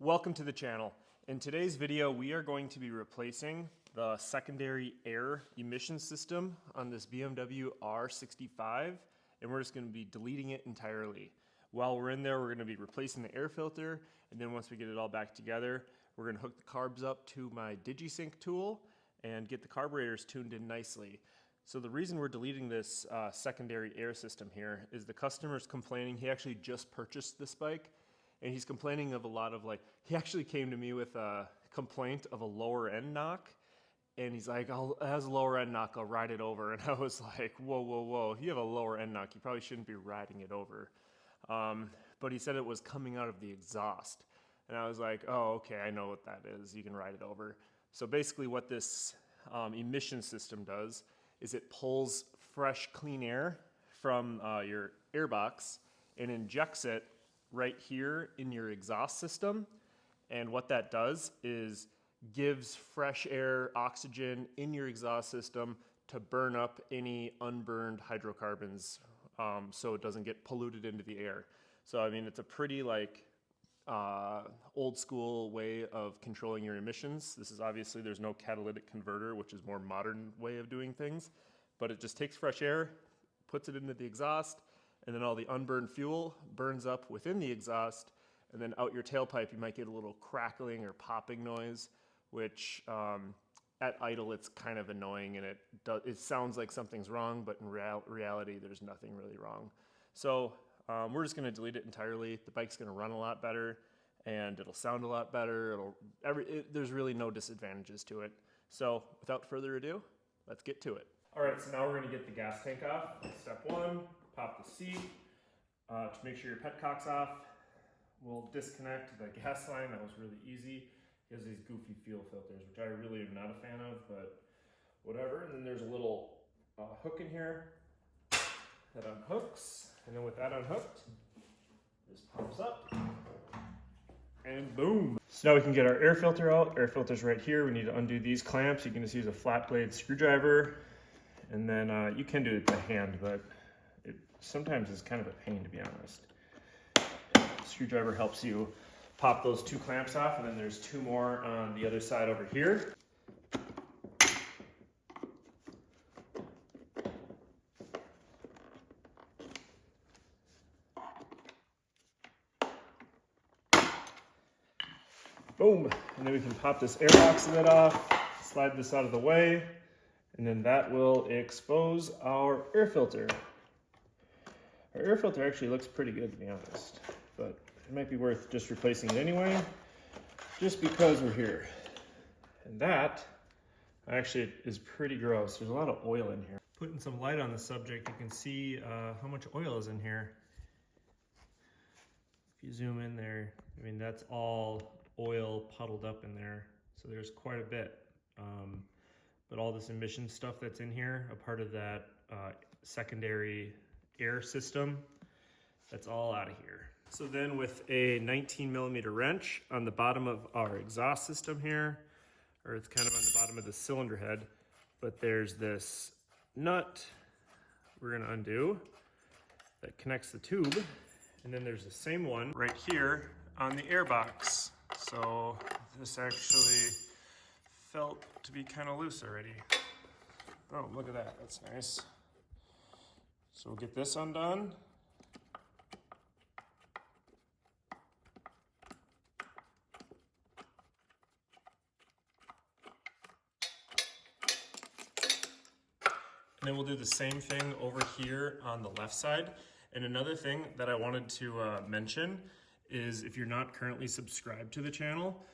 Welcome to the channel. In today's video, we are going to be replacing the secondary air emission system on this BMW R65, and we're just going to be deleting it entirely. While we're in there, we're going to be replacing the air filter, and then once we get it all back together, we're going to hook the carbs up to my DigiSync tool and get the carburetors tuned in nicely. So the reason we're deleting this secondary air system here is the customer's complaining. He actually just purchased this bike, and he's complaining of a lot of he actually came to me with a complaint of a lower end knock, and he's like, it has a lower end knock, I'll ride it over. And I was like, whoa, whoa, whoa, if you have a lower end knock, you probably shouldn't be riding it over. But he said it was coming out of the exhaust. And I was like, oh, okay, I know what that is. You can ride it over. So basically what this emission system does is it pulls fresh, clean air from your airbox and injects it right here in your exhaust system. And what that does is gives fresh air, oxygen in your exhaust system to burn up any unburned hydrocarbons so it doesn't get polluted into the air. So I mean, it's a pretty old school way of controlling your emissions. This is obviously, there's no catalytic converter, which is more modern way of doing things, but it just takes fresh air, puts it into the exhaust, and then all the unburned fuel burns up within the exhaust, and then out your tailpipe you might get a little crackling or popping noise, which at idle it's kind of annoying, and it sounds like something's wrong, but in reality there's nothing really wrong. So we're just going to delete it entirely. The bike's going to run a lot better, and it'll sound a lot better. There's really no disadvantages to it. So without further ado, let's get to it. All right, so now we're going to get the gas tank off. Step one, pop the seat to make sure your petcock's off. We'll disconnect the gas line. That was really easy. He has these goofy fuel filters, which I really am not a fan of, but whatever. And then there's a little hook in here that unhooks. And then with that unhooked, this pops up, and boom. So now we can get our air filter out. Air filter's right here. We need to undo these clamps. You can just use a flat blade screwdriver, and then you can do it by hand, but it sometimes is kind of a pain, to be honest. Screwdriver helps you pop those two clamps off, and then there's two more on the other side over here. Boom, and then we can pop this airbox lid off, slide this out of the way, and then that will expose our air filter. Our air filter actually looks pretty good, to be honest, but it might be worth just replacing it anyway, just because we're here. And that actually is pretty gross. There's a lot of oil in here. Putting some light on the subject, you can see how much oil is in here. If you zoom in there, I mean, that's all oil puddled up in there, so there's quite a bit. But all this emission stuff that's in here, a part of that secondary air system, that's all out of here. So then with a 19mm wrench on the bottom of our exhaust system here, or it's kind of on the bottom of the cylinder head, but there's this nut we're gonna undo that connects the tube, and then there's the same one right here on the airbox. So this actually felt to be kind of loose already. Oh, look at that, that's nice. So we'll get this undone. And then we'll do the same thing over here on the left side. And another thing that I wanted to mention is if you're not currently subscribed to the channel,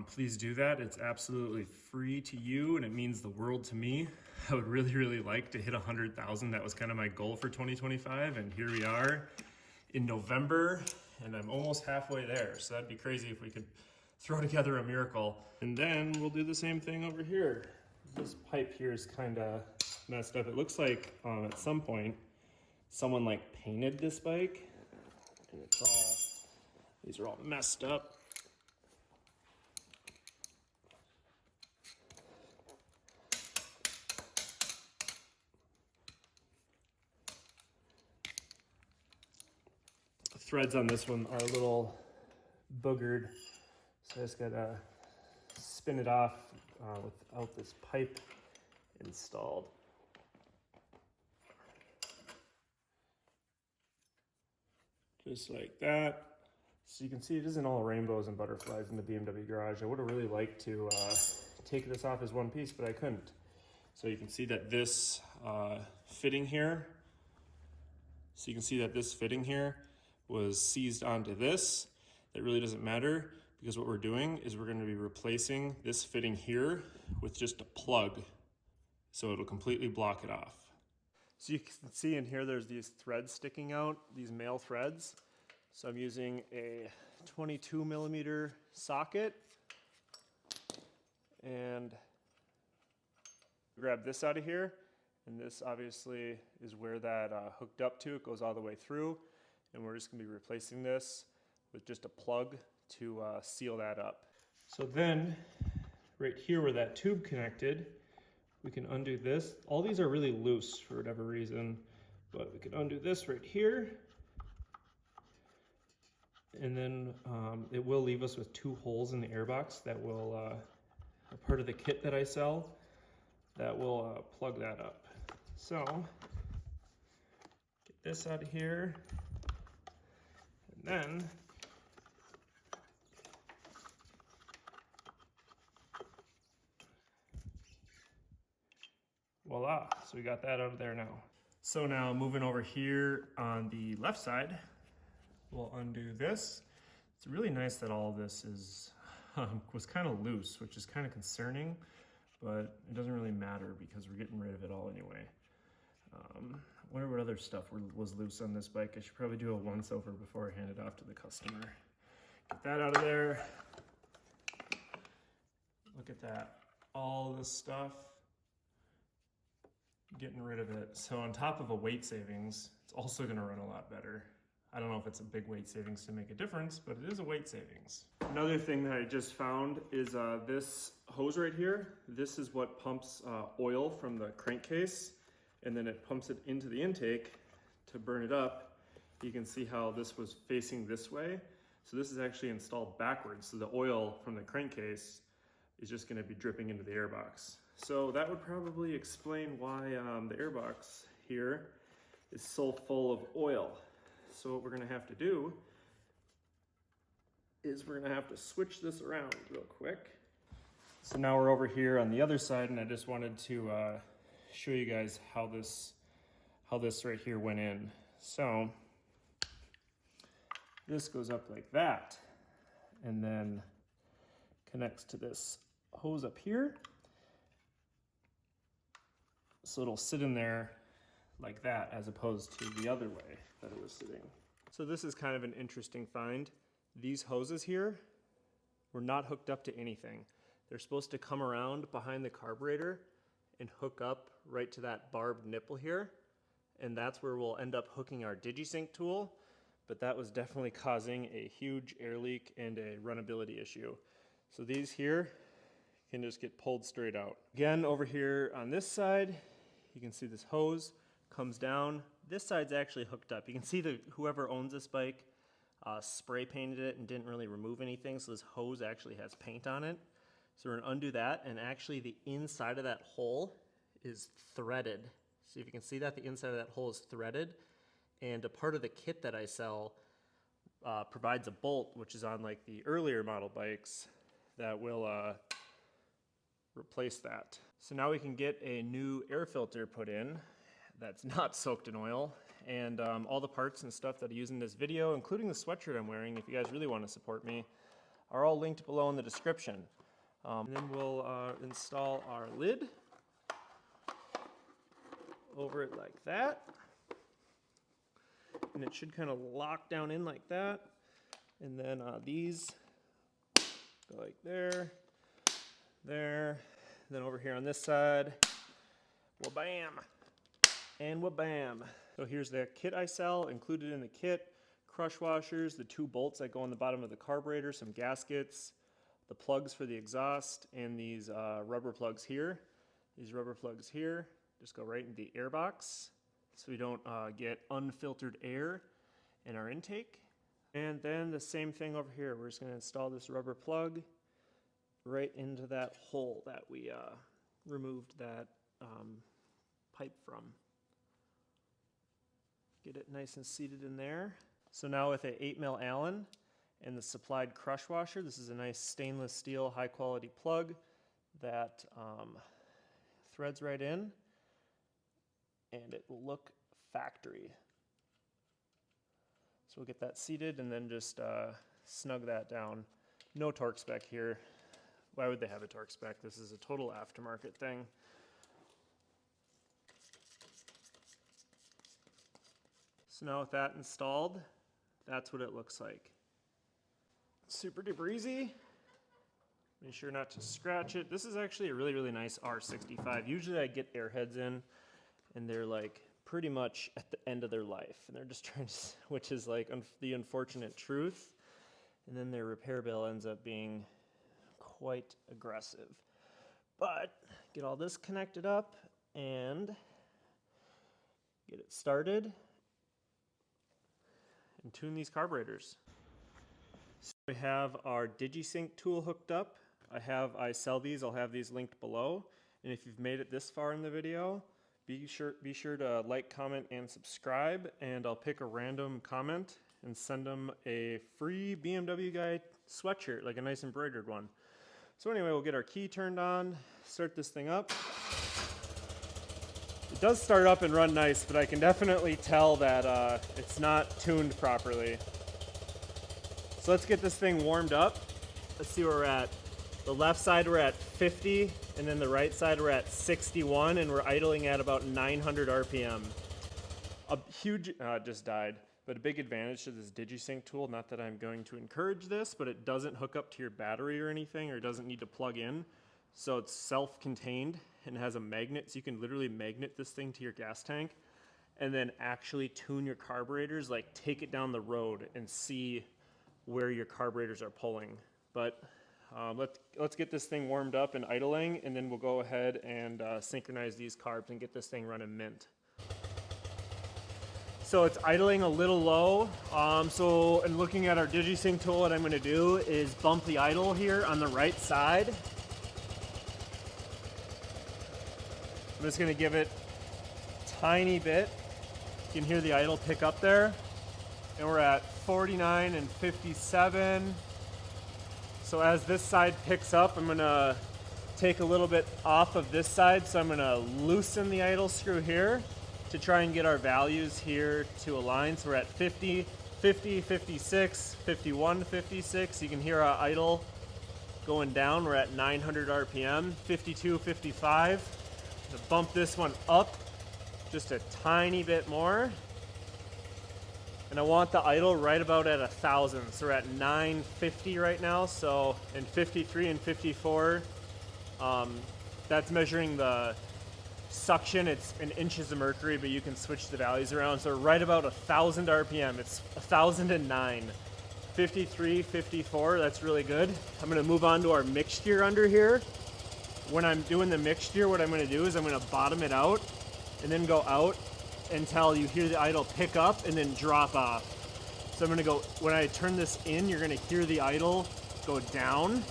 please do that. It's absolutely free to you, and it means the world to me. I would really, really like to hit 100,000. That was kind of my goal for 2025, and here we are in November, and I'm almost halfway there. So that'd be crazy if we could throw together a miracle. And then we'll do the same thing over here. This pipe here is kind of messed up. It looks like at some point someone painted this bike, and these are all messed up. The threads on this one are a little boogered. I just gotta spin it off without this pipe installed. Just like that. So you can see it isn't all rainbows and butterflies in the BMW garage. I would have really liked to take this off as one piece, but I couldn't. So you can see that this fitting here, was seized onto this. That really doesn't matter, because what we're doing is we're going to be replacing this fitting here with just a plug, so it'll completely block it off. So you can see in here there's these threads sticking out, these male threads. So I'm using a 22 millimeter socket, and grab this out of here, and this obviously is where that hooked up to. It goes all the way through, and we're just going to be replacing this with just a plug to seal that up. So then right here where that tube connected, we can undo this. All these are really loose for whatever reason, but we can undo this right here, and then it will leave us with 2 holes in the airbox that will are part of the kit that I sell that will plug that up. So get this out of here, and then voila, so we got that out of there now. So now moving over here on the left side, we'll undo this. It's really nice that all of this is was kind of loose, which is kind of concerning, but it doesn't really matter because we're getting rid of it all anyway. I wonder what other stuff was loose on this bike. I should probably do a once over before I hand it off to the customer. Get that out of there. Look at that, all this stuff. Getting rid of it. So on top of a weight savings, it's also going to run a lot better. I don't know if it's a big weight savings to make a difference, but it is a weight savings. Another thing that I just found is this hose right here. This is what pumps oil from the crankcase, and then it pumps it into the intake to burn it up. You can see how this was facing this way. So this is actually installed backwards. So the oil from the crankcase is just going to be dripping into the airbox. So that would probably explain why the airbox here is so full of oil. So what we're going to have to do is we're going to have to switch this around real quick. So now we're over here on the other side, and I just wanted to show you guys how this right here went in. So this goes up like that, and then connects to this hose up here. So it'll sit in there like that, as opposed to the other way that it was sitting. So this is kind of an interesting find. These hoses here were not hooked up to anything. They're supposed to come around behind the carburetor and hook up right to that barbed nipple here, and that's where we'll end up hooking our DigiSync tool, but that was definitely causing a huge air leak and a runnability issue. So these here can just get pulled straight out. Again, over here on this side, you can see this hose comes down. This side's actually hooked up. You can see that whoever owns this bike spray painted it and didn't really remove anything, so this hose actually has paint on it. So we're gonna undo that, and actually the inside of that hole is threaded. See if you can see that, the inside of that hole is threaded, and a part of the kit that I sell provides a bolt, which is on like the earlier model bikes, that will replace that. So now we can get a new air filter put in that's not soaked in oil, and all the parts and stuff that I use in this video, including the sweatshirt I'm wearing, if you guys really want to support me, are all linked below in the description. And then we'll install our lid over it like that, and it should kind of lock down in like that, and then these go like there, there, then over here on this side, wha-bam, and wha-bam. So here's the kit I sell. Included in the kit: crush washers, the 2 bolts that go on the bottom of the carburetor, some gaskets, the plugs for the exhaust, and these rubber plugs here. These rubber plugs here just go right in the airbox, so we don't get unfiltered air in our intake. And then the same thing over here. We're just going to install this rubber plug right into that hole that we removed that pipe from. Get it nice and seated in there. So now with a 8mm Allen and the supplied crush washer, this is a nice stainless steel high quality plug that threads right in, and it will look factory. So we'll get that seated and then just snug that down. No torque spec here. Why would they have a torque spec? This is a total aftermarket thing. So now with that installed, that's what it looks like. Super duper easy. Make sure not to scratch it. This is actually a really, really nice R65. Usually I get airheads in and they're like pretty much at the end of their life and they're just trying to, which is like the unfortunate truth. And then their repair bill ends up being quite aggressive. But get all this connected up and get it started and tune these carburetors. So we have our DigiSync tool hooked up. I sell these, I'll have these linked below. And if you've made it this far in the video, be sure to like, comment, and subscribe, and I'll pick a random comment and send them a free BMW guy sweatshirt, like a nice embroidered one. So anyway, we'll get our key turned on, start this thing up. It does start up and run nice, but I can definitely tell that it's not tuned properly. So let's get this thing warmed up. Let's see where we're at. The left side we're at 50, and then the right side we're at 61, and we're idling at about 900 RPM. A huge, just died, but a big advantage to this DigiSync tool, not that I'm going to encourage this, but it doesn't hook up to your battery or anything, or it doesn't need to plug in. So it's self-contained and has a magnet, so you can literally magnet this thing to your gas tank and then actually tune your carburetors, like take it down the road and see where your carburetors are pulling. But let's get this thing warmed up and idling, and then we'll go ahead and synchronize these carbs and get this thing running mint. So it's idling a little low. So in looking at our DigiSync tool, what I'm going to do is bump the idle here on the right side. I'm just going to give it a tiny bit. You can hear the idle pick up there. And we're at 49 and 57. So as this side picks up, I'm gonna take a little bit off of this side. So I'm gonna loosen the idle screw here to try and get our values here to align. So we're at 50, 50, 56, 51, 56. You can hear our idle going down. We're at 900 RPM, 52, 55. I'm gonna bump this one up just a tiny bit more. And I want the idle right about at 1,000. So we're at 950 right now. So in 53 and 54, that's measuring the suction. It's in inches of mercury, but you can switch the values around. So right about 1,000 RPM. It's 1,009. 53, 54, that's really good. I'm gonna move on to our mixture under here. When I'm doing the mixture, what I'm gonna do is I'm gonna bottom it out and then go out until you hear the idle pick up and then drop off. So I'm gonna go, when I turn this in, you're gonna hear the idle go down.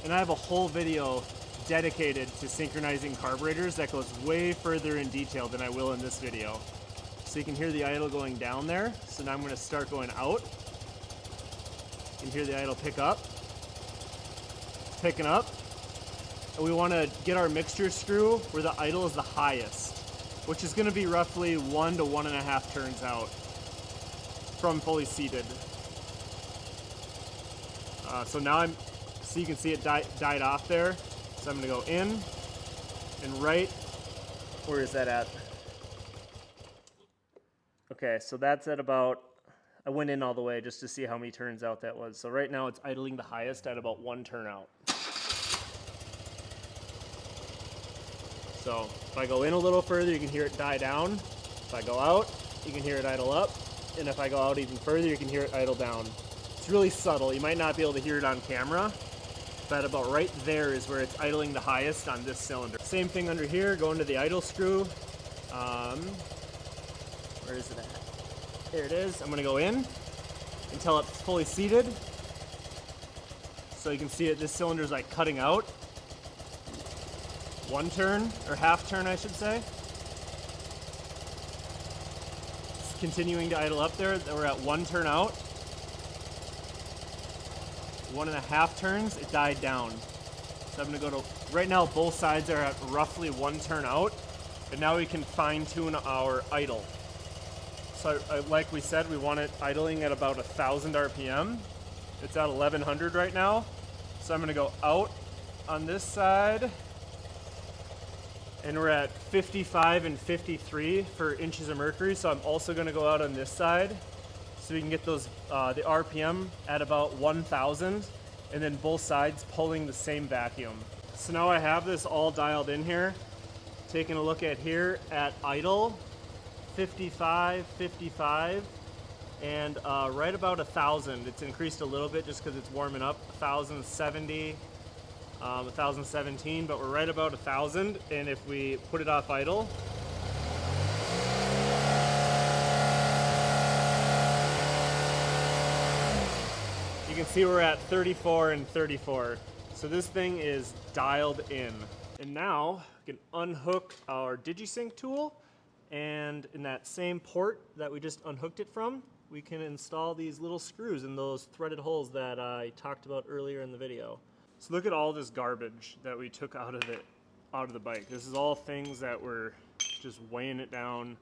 And I have a whole video dedicated to synchronizing carburetors that goes way further in detail than I will in this video. So you can hear the idle going down there. So now I'm gonna start going out. You can hear the idle pick up. It's picking up. And we wanna get our mixture screw where the idle is the highest, which is gonna be roughly 1 to 1.5 turns out from fully seated. So now so you can see it died off there. So I'm gonna go in and right, where is that at? Okay, so that's at about, I went in all the way just to see how many turns out that was. So right now it's idling the highest at about 1 turn out. So if I go in a little further, you can hear it die down. If I go out, you can hear it idle up. And if I go out even further, you can hear it idle down. It's really subtle. You might not be able to hear it on camera, but about right there is where it's idling the highest on this cylinder. Same thing under here, go into the idle screw. Where is it at? There it is. I'm gonna go in until it's fully seated. So you can see it, this cylinder is like cutting out. One turn, or half turn I should say. It's continuing to idle up there. We're at one turn out. 1.5 turns, it died down. So I'm gonna go to, right now both sides are at roughly one turn out, and now we can fine tune our idle. So like we said, we want it idling at about 1,000 RPM. It's at 1,100 right now. So I'm gonna go out on this side, and we're at 55 and 53 for inches of mercury. So I'm also gonna go out on this side, so we can get those the RPM at about 1,000, and then both sides pulling the same vacuum. So now I have this all dialed in here. Taking a look at here at idle, 55, 55, and right about 1,000. It's increased a little bit just because it's warming up. 1,070, 1,017, but we're right about 1,000. And if we put it off idle, you can see we're at 34 and 34. So this thing is dialed in. And now we can unhook our DigiSync tool, and in that same port that we just unhooked it from, we can install these little screws in those threaded holes that I talked about earlier in the video. So look at all this garbage that we took out of the bike. This is all things that were just weighing it down.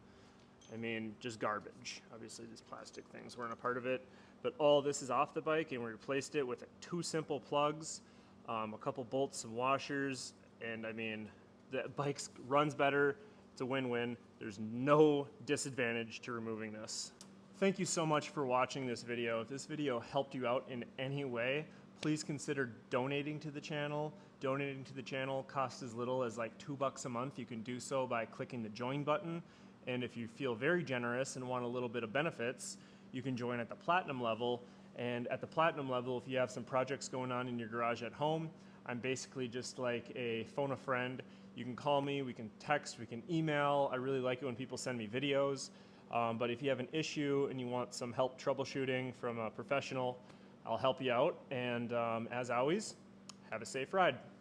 I mean, just garbage. Obviously these plastic things weren't a part of it, but all this is off the bike, and we replaced it with 2 simple plugs, a couple bolts, some washers, and I mean, the bike runs better. It's a win-win. There's no disadvantage to removing this. Thank you so much for watching this video. If this video helped you out in any way, please consider donating to the channel. Donating to the channel costs as little as like $2 a month. You can do so by clicking the join button. And if you feel very generous and want a little bit of benefits, you can join at the platinum level. And at the platinum level, if you have some projects going on in your garage at home, I'm basically just like a phone a friend. You can call me, we can text, we can email. I really like it when people send me videos. But if you have an issue and you want some help troubleshooting from a professional, I'll help you out. And as always, have a safe ride.